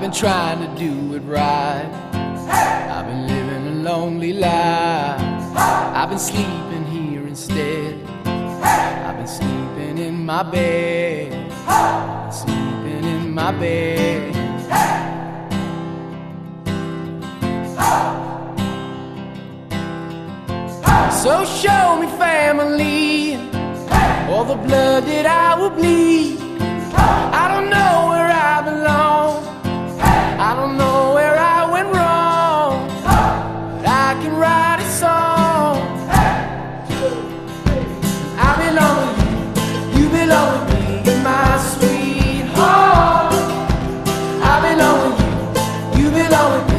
been trying to do it right. I've been living a lonely life. I've been sleeping here instead. I've been sleeping in my bed. Sleeping in my bed. So show me family, all the blood that I will bleed. I don't know where I belong. I don't know where I went wrong. But I can write a song. I belong with you, you belong with me, you're my sweetheart. I belong with you, you belong with me.